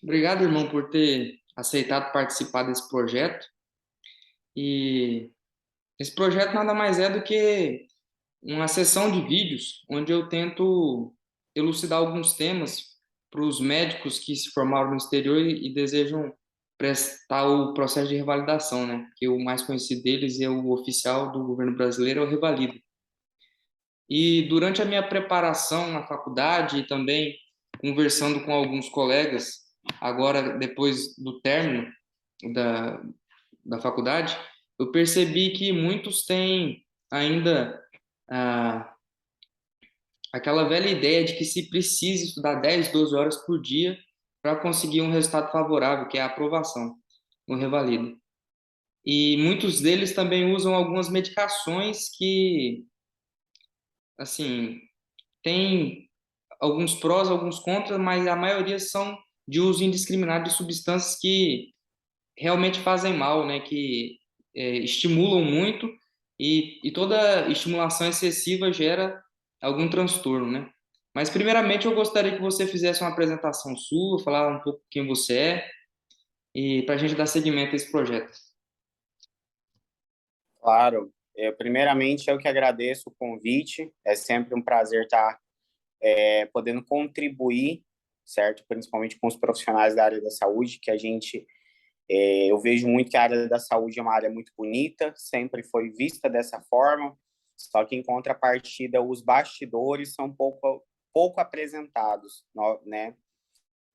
Obrigado, irmão, por ter aceitado participar desse projeto. E esse projeto nada mais é do que uma sessão de vídeos onde eu tento elucidar alguns temas para os médicos que se formaram no exterior e desejam prestar o processo de revalidação, né? Que o mais conhecido deles é o oficial do governo brasileiro, é o Revalida. E durante a minha preparação na faculdade e também conversando com alguns colegas, agora depois do término da, da faculdade, eu percebi que muitos têm ainda ah, aquela velha ideia de que se precisa estudar 10, 12 horas por dia para conseguir um resultado favorável, que é a aprovação no Revalida. E muitos deles também usam algumas medicações que, assim, têm alguns prós, alguns contras, mas a maioria são de uso indiscriminado de substâncias que realmente fazem mal, né? Que estimulam muito e toda estimulação excessiva gera algum transtorno, né? Mas primeiramente eu gostaria que você fizesse uma apresentação sua, falar um pouco quem você é e para a gente dar seguimento a esse projeto. Claro. Primeiramente, eu que agradeço o convite. É sempre um prazer estar podendo contribuir, certo? Principalmente com os profissionais da área da saúde, que eu vejo muito que a área da saúde é uma área muito bonita, sempre foi vista dessa forma, só que em contrapartida, os bastidores são pouco apresentados, né?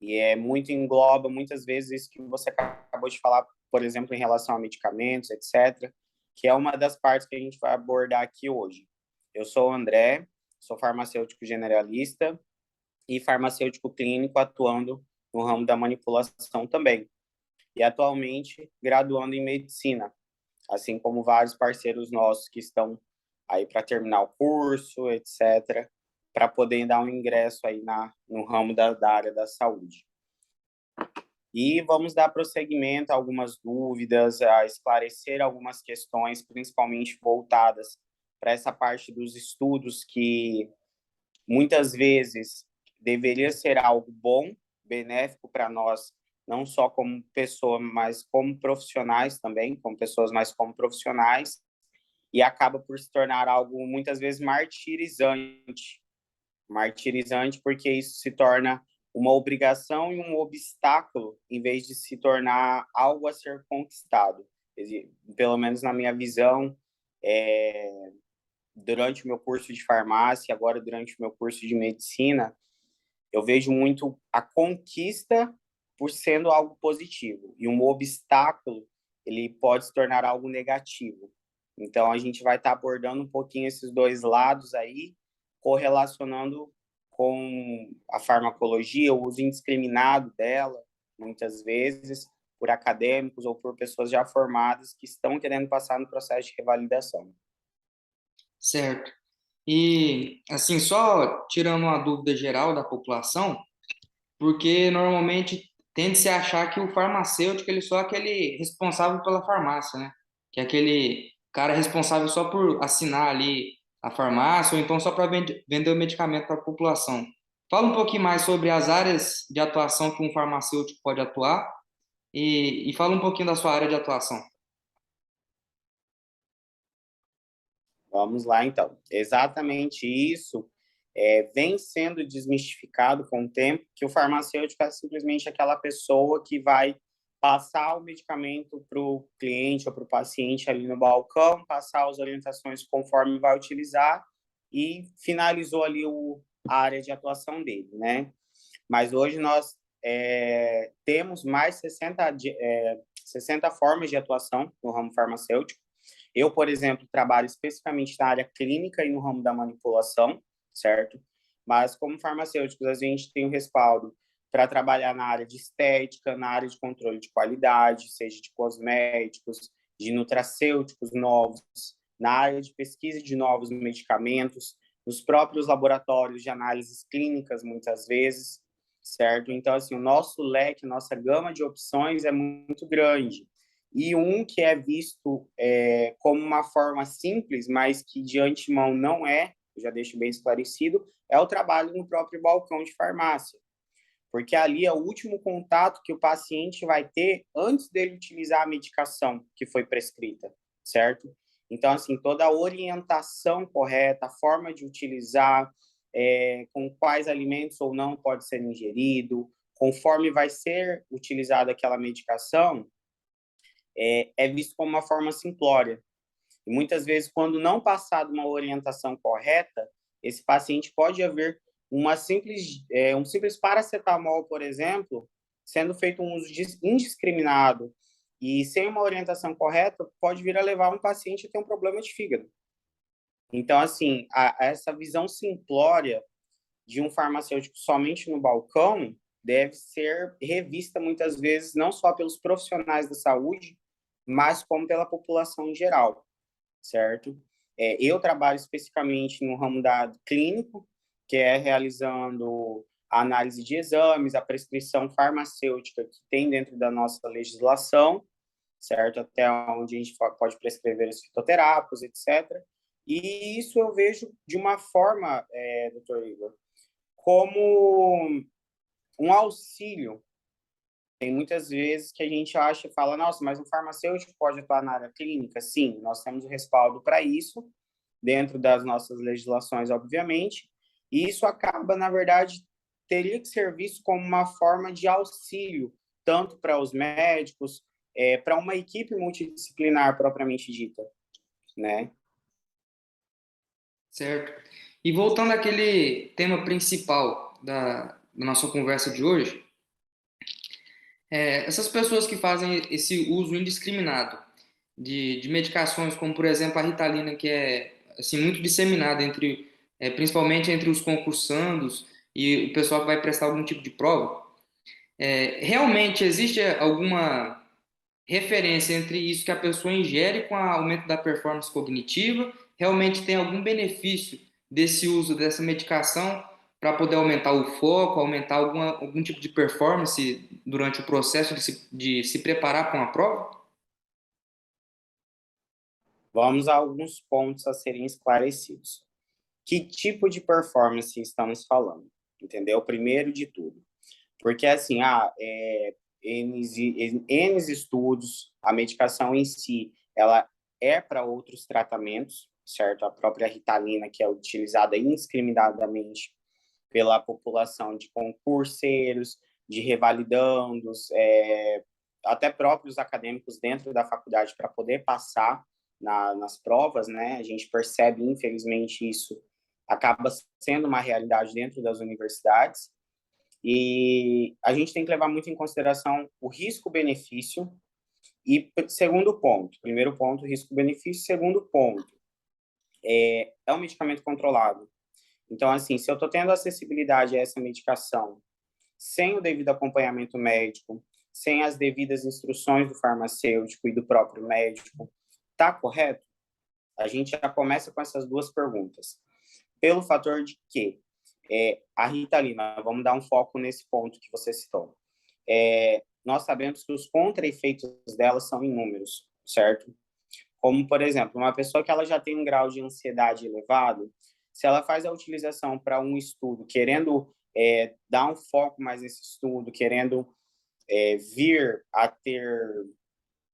E muito engloba muitas vezes isso que você acabou de falar, por exemplo, em relação a medicamentos, etc., que é uma das partes que a gente vai abordar aqui hoje. Eu sou o André, sou farmacêutico generalista e farmacêutico clínico atuando no ramo da manipulação também. E atualmente graduando em medicina, assim como vários parceiros nossos que estão aí para terminar o curso, etc., para poder dar um ingresso aí no ramo da área da saúde. E vamos dar prosseguimento a algumas dúvidas, a esclarecer algumas questões, principalmente voltadas para essa parte dos estudos, que muitas vezes deveria ser algo bom, benéfico para nós, não só como pessoa, mas como profissionais também, como pessoas, mas como profissionais, e acaba por se tornar algo muitas vezes martirizante, porque isso se torna uma obrigação e um obstáculo, em vez de se tornar algo a ser conquistado. Pelo menos na minha visão, durante o meu curso de farmácia, agora durante o meu curso de medicina, eu vejo muito a conquista por sendo algo positivo, e um obstáculo, ele pode se tornar algo negativo. Então, a gente vai estar abordando um pouquinho esses dois lados aí, correlacionando com a farmacologia, o uso indiscriminado dela, muitas vezes, por acadêmicos ou por pessoas já formadas que estão querendo passar no processo de revalidação. Certo. E, assim, só tirando uma dúvida geral da população, porque normalmente tende-se a achar que o farmacêutico ele só é aquele responsável pela farmácia, né? Que é aquele cara responsável só por assinar ali a farmácia ou então só para vender o medicamento para a população. Fala um pouquinho mais sobre as áreas de atuação que um farmacêutico pode atuar e fala um pouquinho da sua área de atuação. Vamos lá, então. Exatamente isso vem sendo desmistificado com o tempo, que o farmacêutico é simplesmente aquela pessoa que vai passar o medicamento para o cliente ou para o paciente ali no balcão, passar as orientações conforme vai utilizar e finalizou ali a área de atuação dele, né? Mas hoje nós temos mais 60 formas de atuação no ramo farmacêutico. Eu, por exemplo, trabalho especificamente na área clínica e no ramo da manipulação, certo? Mas como farmacêuticos, a gente tem o respaldo para trabalhar na área de estética, na área de controle de qualidade, seja de cosméticos, de nutracêuticos novos, na área de pesquisa de novos medicamentos, nos próprios laboratórios de análises clínicas, muitas vezes, certo? Então, assim, o nosso leque, nossa gama de opções é muito grande. E um que é visto como uma forma simples, mas que de antemão não é, já deixo bem esclarecido, é o trabalho no próprio balcão de farmácia. porque ali é o último contato que o paciente vai ter antes dele utilizar a medicação que foi prescrita, certo? Então, assim, toda a orientação correta, a forma de utilizar, com quais alimentos ou não pode ser ingerido, conforme vai ser utilizada aquela medicação, é visto como uma forma simplória. E muitas vezes, quando não passado uma orientação correta, esse paciente pode haver um simples paracetamol, por exemplo, sendo feito um uso indiscriminado e sem uma orientação correta, pode vir a levar um paciente a ter um problema de fígado. Então, assim, essa visão simplória de um farmacêutico somente no balcão deve ser revista muitas vezes não só pelos profissionais da saúde, mas como pela população em geral, certo? Eu trabalho especificamente no ramo da clínico, que é realizando a análise de exames, a prescrição farmacêutica que tem dentro da nossa legislação, certo? Até onde a gente pode prescrever os fitoterápicos, etc. E isso eu vejo de uma forma, doutor Igor, como um auxílio. Tem muitas vezes que a gente acha e fala, nossa, mas um farmacêutico pode atuar na área clínica? Sim, nós temos o respaldo para isso, dentro das nossas legislações, obviamente, e isso acaba, na verdade, teria que ser visto como uma forma de auxílio, tanto para os médicos, para uma equipe multidisciplinar propriamente dita, né? Certo. E voltando àquele tema principal da nossa conversa de hoje, essas pessoas que fazem esse uso indiscriminado de medicações, como por exemplo a Ritalina, que é assim, muito disseminada principalmente entre os concursandos e o pessoal que vai prestar algum tipo de prova, realmente existe alguma referência entre isso que a pessoa ingere com o aumento da performance cognitiva? Realmente tem algum benefício desse uso dessa medicação para poder aumentar o foco, aumentar algum tipo de performance durante o processo de se preparar para uma prova? Vamos a alguns pontos a serem esclarecidos. Que tipo de performance estamos falando? Entendeu? Primeiro de tudo. Porque, assim, N estudos, a medicação em si, ela é para outros tratamentos, certo? A própria Ritalina, que é utilizada indiscriminadamente pela população de concurseiros, de revalidandos, até próprios acadêmicos dentro da faculdade para poder passar nas provas, né? A gente percebe, infelizmente, isso acaba sendo uma realidade dentro das universidades. E a gente tem que levar muito em consideração o risco-benefício. E segundo ponto, primeiro ponto, risco-benefício. Segundo ponto, é um medicamento controlado. Então, assim, se eu estou tendo acessibilidade a essa medicação sem o devido acompanhamento médico, sem as devidas instruções do farmacêutico e do próprio médico, tá correto? A gente já começa com essas duas perguntas. Pelo fator de que a Ritalina, vamos dar um foco nesse ponto que você citou. Nós sabemos que os contra-efeitos dela são inúmeros, certo? Como, por exemplo, uma pessoa que ela já tem um grau de ansiedade elevado, se ela faz a utilização para um estudo, querendo dar um foco mais nesse estudo, querendo vir a ter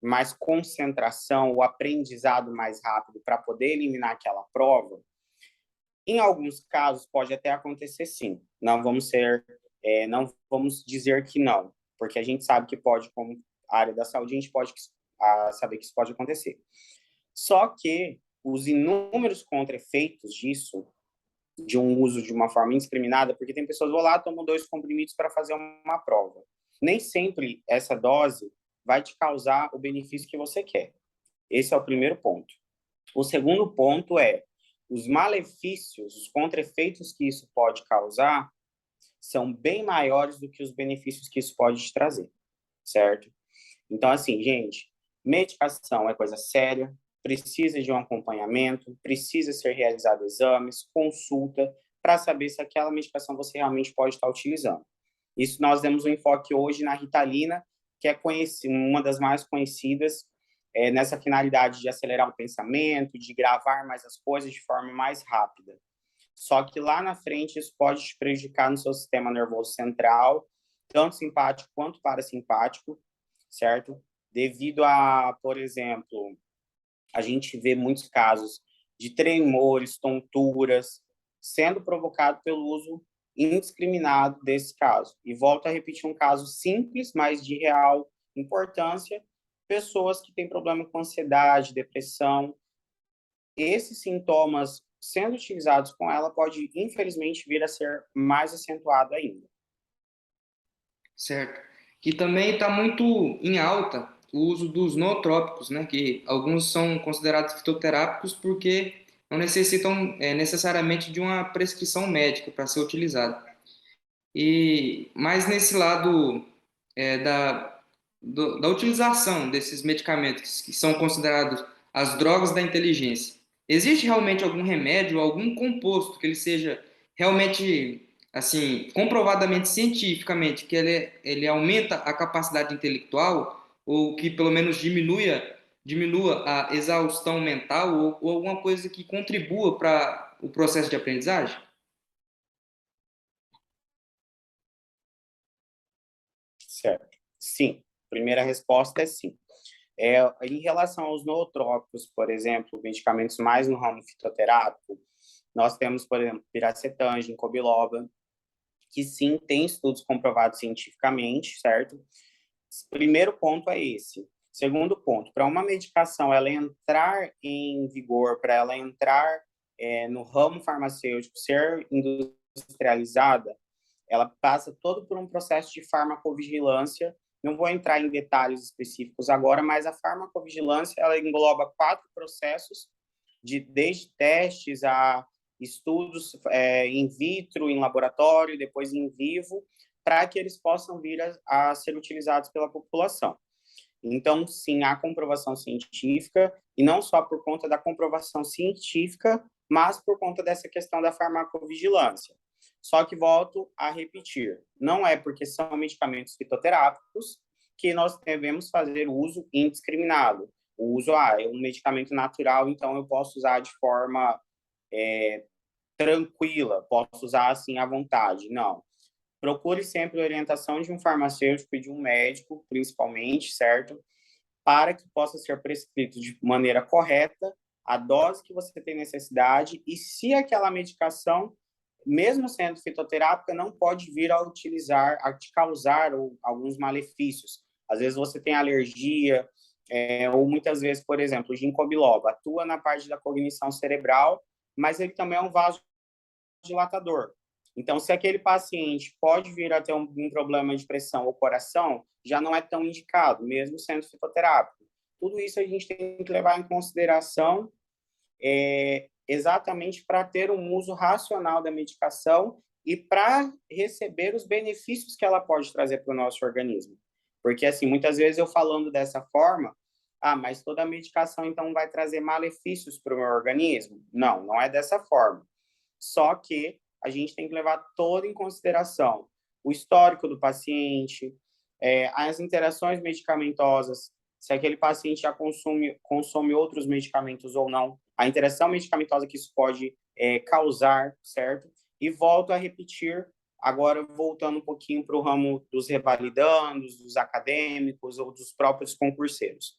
mais concentração, o aprendizado mais rápido para poder eliminar aquela prova, em alguns casos pode até acontecer sim. Não vamos dizer que não, porque a gente sabe que pode, como área da saúde, a gente pode saber que isso pode acontecer. Só que os inúmeros contra-efeitos disso, de um uso de uma forma indiscriminada, porque tem pessoas que vão lá, tomam 2 comprimidos para fazer uma prova. Nem sempre essa dose vai te causar o benefício que você quer. Esse é o primeiro ponto. O segundo ponto é os malefícios, os contra-efeitos que isso pode causar são bem maiores do que os benefícios que isso pode te trazer, certo? Então, assim, gente, medicação é coisa séria, precisa de um acompanhamento, precisa ser realizado exames, consulta, para saber se aquela medicação você realmente pode estar utilizando. Isso nós demos um enfoque hoje na Ritalina, que é uma das mais conhecidas, nessa finalidade de acelerar o pensamento, de gravar mais as coisas de forma mais rápida. Só que lá na frente isso pode te prejudicar no seu sistema nervoso central tanto simpático quanto parasimpático, certo? Devido a, por exemplo, a gente vê muitos casos de tremores, tonturas, sendo provocado pelo uso indiscriminado desse caso. E volto a repetir um caso simples, mas de real importância, pessoas que têm problema com ansiedade, depressão, esses sintomas sendo utilizados com ela pode, infelizmente, vir a ser mais acentuado ainda. Certo. Que também está muito em alta o uso dos nootrópicos, né? Que alguns são considerados fitoterápicos porque não necessitam necessariamente de uma prescrição médica para ser utilizado. E mais nesse lado da utilização desses medicamentos que são considerados as drogas da inteligência, existe realmente algum remédio, algum composto que ele seja realmente assim comprovadamente cientificamente que ele aumenta a capacidade intelectual ou que pelo menos diminua a exaustão mental ou alguma coisa que contribua para o processo de aprendizagem? Certo. Sim. Primeira resposta é sim. Em relação aos nootrópicos, por exemplo, medicamentos mais no ramo fitoterápico, nós temos, por exemplo, piracetam, ginkgo biloba, que sim, tem estudos comprovados cientificamente, certo? Primeiro ponto é esse. Segundo ponto, para uma medicação ela entrar em vigor, para ela entrar no ramo farmacêutico, ser industrializada, ela passa todo por um processo de farmacovigilância. Não vou entrar em detalhes específicos agora, mas a farmacovigilância ela engloba 4 processos, desde testes a estudos in vitro, em laboratório, depois em vivo, para que eles possam vir a ser utilizados pela população. Então, sim, há comprovação científica, e não só por conta da comprovação científica, mas por conta dessa questão da farmacovigilância. Só que volto a repetir, não é porque são medicamentos fitoterápicos que nós devemos fazer uso indiscriminado. O uso, é um medicamento natural, então eu posso usar de forma tranquila, posso usar assim à vontade. Não. Procure sempre a orientação de um farmacêutico e de um médico, principalmente, certo? Para que possa ser prescrito de maneira correta a dose que você tem necessidade e se aquela medicação, mesmo sendo fitoterápica, não pode vir a utilizar, a te causar alguns malefícios. Às vezes você tem alergia, ou muitas vezes, por exemplo, o ginkgo biloba atua na parte da cognição cerebral, mas ele também é um vasodilatador. Então, se aquele paciente pode vir a ter um problema de pressão ou coração, já não é tão indicado, mesmo sendo fitoterápico. Tudo isso a gente tem que levar em consideração exatamente para ter um uso racional da medicação e para receber os benefícios que ela pode trazer para o nosso organismo. Porque, assim, muitas vezes eu falando dessa forma, mas toda medicação, então, vai trazer malefícios para o meu organismo? Não, não é dessa forma. Só que a gente tem que levar todo em consideração o histórico do paciente, as interações medicamentosas, se aquele paciente já consome outros medicamentos ou não, a interação medicamentosa que isso pode causar, certo? E volto a repetir, agora voltando um pouquinho para o ramo dos revalidandos, dos acadêmicos ou dos próprios concurseiros.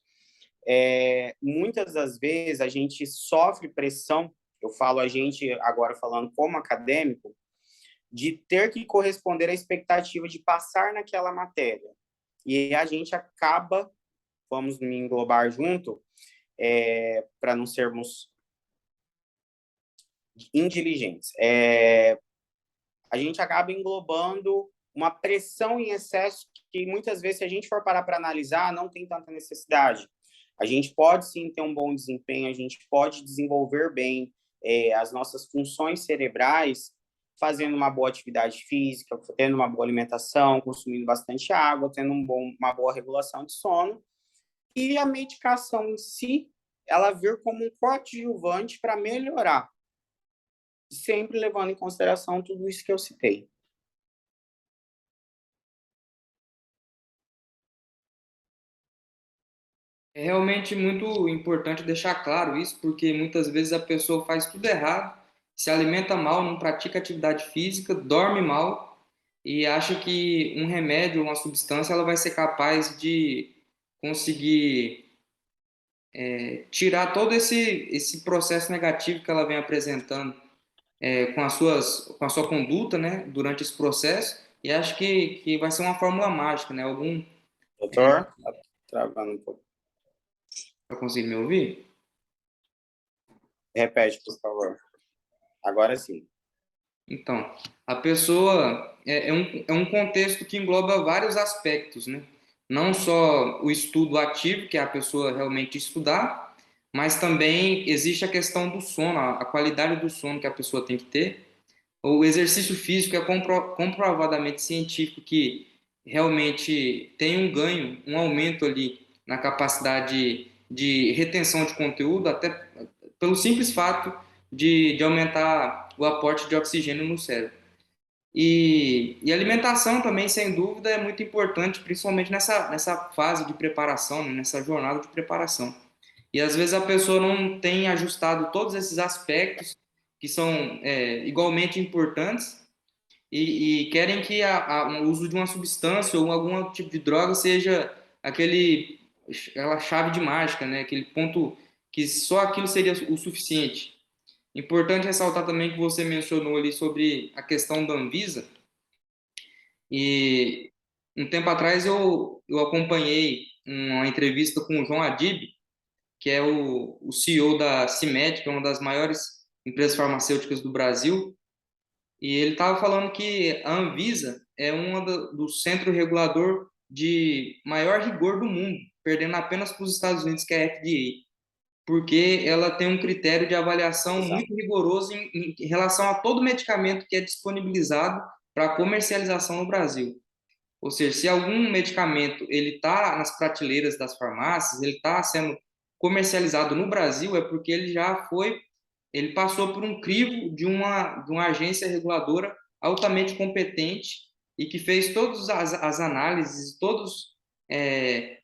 Muitas das vezes a gente sofre pressão, eu falo a gente agora falando como acadêmico, de ter que corresponder à expectativa de passar naquela matéria. E a gente acaba, vamos me englobar junto, para não sermos indiligentes. A gente acaba englobando uma pressão em excesso que muitas vezes, se a gente for parar para analisar, não tem tanta necessidade. A gente pode sim ter um bom desempenho, a gente pode desenvolver bem as nossas funções cerebrais, fazendo uma boa atividade física, tendo uma boa alimentação, consumindo bastante água, tendo uma boa regulação de sono, e a medicação em si, ela vir como um coadjuvante para melhorar, sempre levando em consideração tudo isso que eu citei. É realmente muito importante deixar claro isso, porque muitas vezes a pessoa faz tudo errado, se alimenta mal, não pratica atividade física, dorme mal e acha que um remédio, uma substância, ela vai ser capaz de conseguir tirar todo esse processo negativo que ela vem apresentando com a sua conduta, né, durante esse processo, e acho que vai ser uma fórmula mágica, né? Algum. Doutor, tá travando um pouco. Tá conseguindo me ouvir? Repete, por favor. Agora sim. Então, a pessoa é um contexto que engloba vários aspectos, né? Não só o estudo ativo, que é a pessoa realmente estudar, mas também existe a questão do sono, a qualidade do sono que a pessoa tem que ter. O exercício físico é comprovadamente científico que realmente tem um ganho, um aumento ali na capacidade de retenção de conteúdo, até pelo simples fato de aumentar o aporte de oxigênio no cérebro. E alimentação também, sem dúvida, é muito importante, principalmente nessa fase de preparação, né, nessa jornada de preparação. E às vezes a pessoa não tem ajustado todos esses aspectos que são igualmente importantes e querem que o uso de uma substância ou algum tipo de droga seja aquela chave de mágica, né? Aquele ponto que só aquilo seria o suficiente. Importante ressaltar também que você mencionou ali sobre a questão da Anvisa e um tempo atrás eu acompanhei uma entrevista com o João Adib, que é o CEO da CIMED, que é uma das maiores empresas farmacêuticas do Brasil, e ele estava falando que a Anvisa é do centro regulador de maior rigor do mundo, perdendo apenas para os Estados Unidos, que é a FDA, porque ela tem um critério de avaliação Exato. muito rigoroso em relação a todo medicamento que é disponibilizado para comercialização no Brasil. Ou seja, se algum medicamento ele está nas prateleiras das farmácias, ele está sendo comercializado no Brasil, é porque ele passou por um crivo de uma agência reguladora altamente competente e que fez todas as análises, é,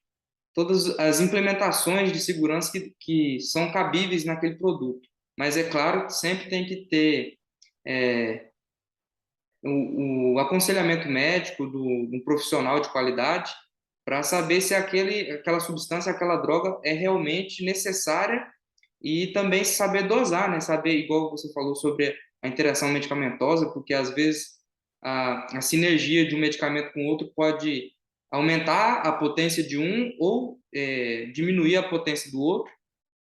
todas as implementações de segurança que são cabíveis naquele produto. Mas é claro que sempre tem que ter é, o aconselhamento médico de um profissional de qualidade para saber se aquela substância, aquela droga é realmente necessária e também saber dosar, né? Saber, igual você falou sobre a interação medicamentosa, porque às vezes a sinergia de um medicamento com outro pode aumentar a potência de um ou diminuir a potência do outro,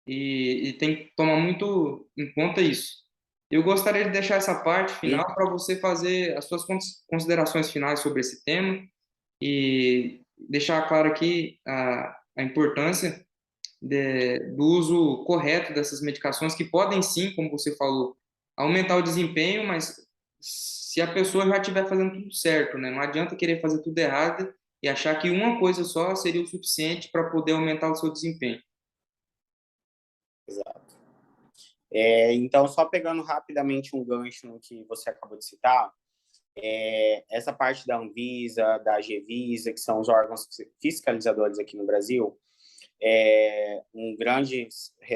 e tem que tomar muito em conta isso. Eu gostaria de deixar essa parte final para você fazer as suas considerações finais sobre esse tema e deixar claro aqui a importância do uso correto dessas medicações, que podem sim, como você falou, aumentar o desempenho, mas se a pessoa já estiver fazendo tudo certo, né? Não adianta querer fazer tudo errado e achar que uma coisa só seria o suficiente para poder aumentar o seu desempenho. Exato. Então, só pegando rapidamente um gancho no que você acabou de citar, essa parte da Anvisa, da Agevisa, que são os órgãos fiscalizadores aqui no Brasil,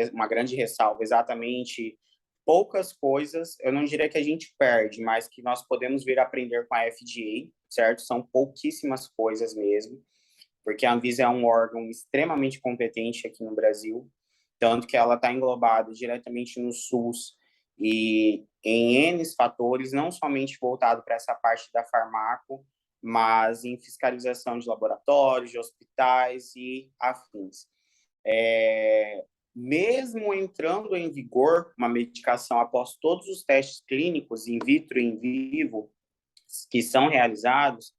uma grande ressalva, exatamente poucas coisas, eu não diria que a gente perde, mas que nós podemos vir a aprender com a FDA, certo? São pouquíssimas coisas mesmo, porque a Anvisa é um órgão extremamente competente aqui no Brasil, tanto que ela está englobada diretamente no SUS e em N fatores, não somente voltado para essa parte da farmaco, mas em fiscalização de laboratórios, de hospitais e afins. Mesmo entrando em vigor uma medicação após todos os testes clínicos, in vitro e in vivo, que são realizados,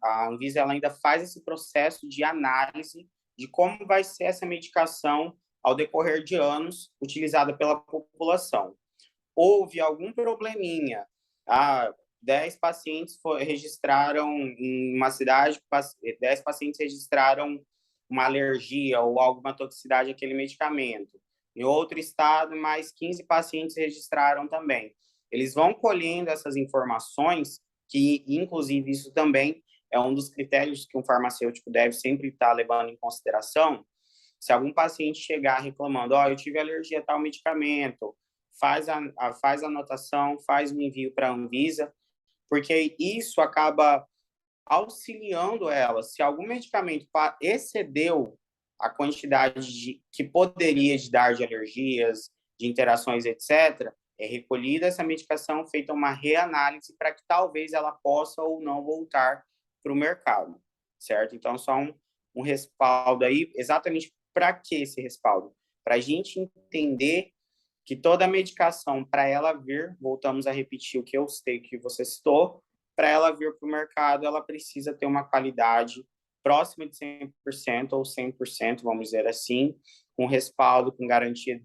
a Anvisa ela ainda faz esse processo de análise de como vai ser essa medicação ao decorrer de anos utilizada pela população. Houve algum probleminha, 10 pacientes registraram em uma cidade, 10 pacientes registraram uma alergia ou alguma toxicidade àquele medicamento. Em outro estado, mais 15 pacientes registraram também. Eles vão colhendo essas informações, que inclusive isso também é um dos critérios que um farmacêutico deve sempre estar levando em consideração. Se algum paciente chegar reclamando, eu tive alergia a tal medicamento, faz a anotação, faz o envio para a Anvisa, porque isso acaba auxiliando ela. Se algum medicamento excedeu a quantidade que poderia dar de alergias, de interações, etc., é recolhida essa medicação, feita uma reanálise para que talvez ela possa ou não voltar para o mercado, certo? Então, só um respaldo aí, exatamente para que esse respaldo? Para a gente entender que toda a medicação, para ela vir, voltamos a repetir o que eu citei, que você citou, para ela vir para o mercado, ela precisa ter uma qualidade próxima de 100% ou 100%, vamos dizer assim, com respaldo, com garantia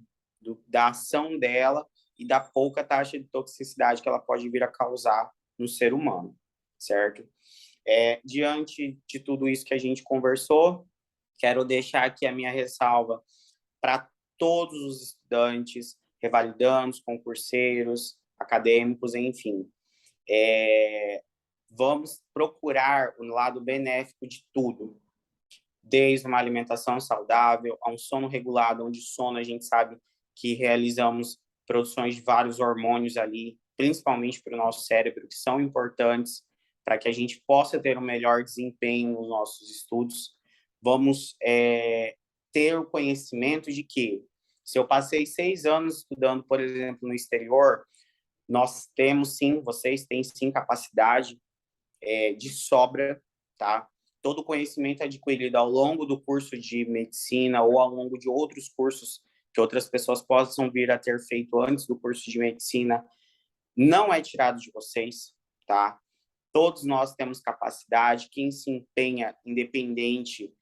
da ação dela e da pouca taxa de toxicidade que ela pode vir a causar no ser humano, certo? Diante de tudo isso que a gente conversou, quero deixar aqui a minha ressalva para todos os estudantes, revalidandos, concurseiros, acadêmicos, enfim. Vamos procurar o lado benéfico de tudo, desde uma alimentação saudável a um sono regulado, onde sono a gente sabe que realizamos produções de vários hormônios ali, principalmente para o nosso cérebro, que são importantes para que a gente possa ter um melhor desempenho nos nossos estudos. Vamos ter o conhecimento de que, se eu passei 6 anos estudando, por exemplo, no exterior, nós temos sim, vocês têm sim capacidade de sobra, tá? Todo o conhecimento adquirido ao longo do curso de medicina ou ao longo de outros cursos que outras pessoas possam vir a ter feito antes do curso de medicina não é tirado de vocês, tá? Todos nós temos capacidade, quem se empenha, independente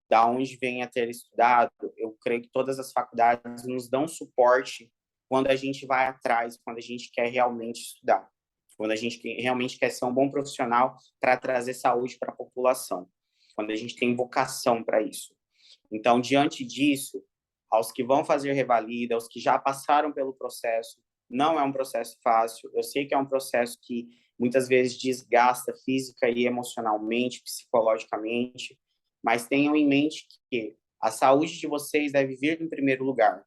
da onde venha ter estudado, eu creio que todas as faculdades nos dão suporte quando a gente vai atrás, quando a gente quer realmente estudar, quando a gente realmente quer ser um bom profissional para trazer saúde para a população, quando a gente tem vocação para isso. Então, diante disso, aos que vão fazer revalida, aos que já passaram pelo processo, não é um processo fácil. Eu sei que é um processo que muitas vezes desgasta física e emocionalmente, psicologicamente, mas tenham em mente que a saúde de vocês deve vir em primeiro lugar.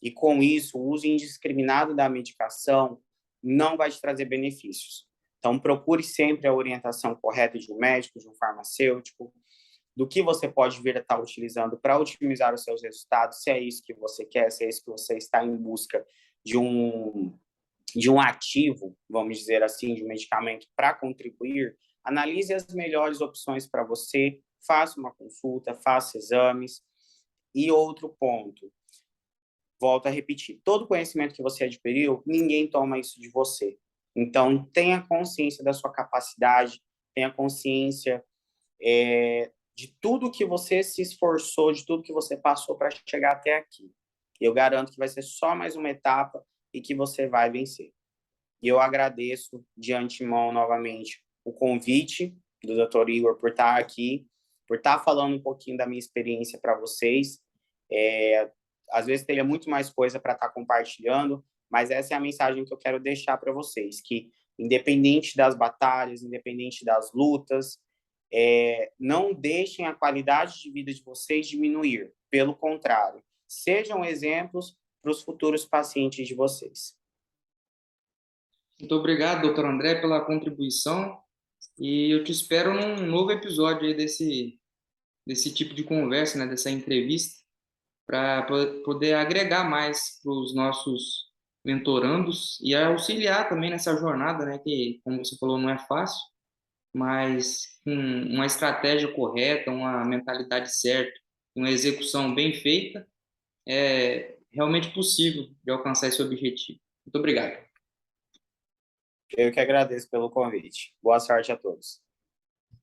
E com isso, o uso indiscriminado da medicação não vai te trazer benefícios. Então, procure sempre a orientação correta de um médico, de um farmacêutico, do que você pode vir a estar utilizando para otimizar os seus resultados, se é isso que você quer, se é isso que você está em busca de um ativo, vamos dizer assim, de um medicamento para contribuir, analise as melhores opções para você, faça uma consulta, faça exames. E outro ponto, volto a repetir, todo conhecimento que você adquiriu, ninguém toma isso de você. Então, tenha consciência da sua capacidade, tenha consciência de tudo que você se esforçou, de tudo que você passou para chegar até aqui. Eu garanto que vai ser só mais uma etapa e que você vai vencer. E eu agradeço de antemão novamente o convite do Dr. Igor por estar aqui, por estar falando um pouquinho da minha experiência para vocês. Às vezes teria muito mais coisa para estar compartilhando, mas essa é a mensagem que eu quero deixar para vocês, que independente das batalhas, independente das lutas, não deixem a qualidade de vida de vocês diminuir. Pelo contrário, sejam exemplos para os futuros pacientes de vocês. Muito obrigado, doutor André, pela contribuição. E eu te espero num novo episódio aí desse tipo de conversa, né, dessa entrevista, para poder agregar mais para os nossos mentorandos e auxiliar também nessa jornada, né, que, como você falou, não é fácil, mas com uma estratégia correta, uma mentalidade certa, uma execução bem feita, é realmente possível de alcançar esse objetivo. Muito obrigado. Eu que agradeço pelo convite. Boa sorte a todos.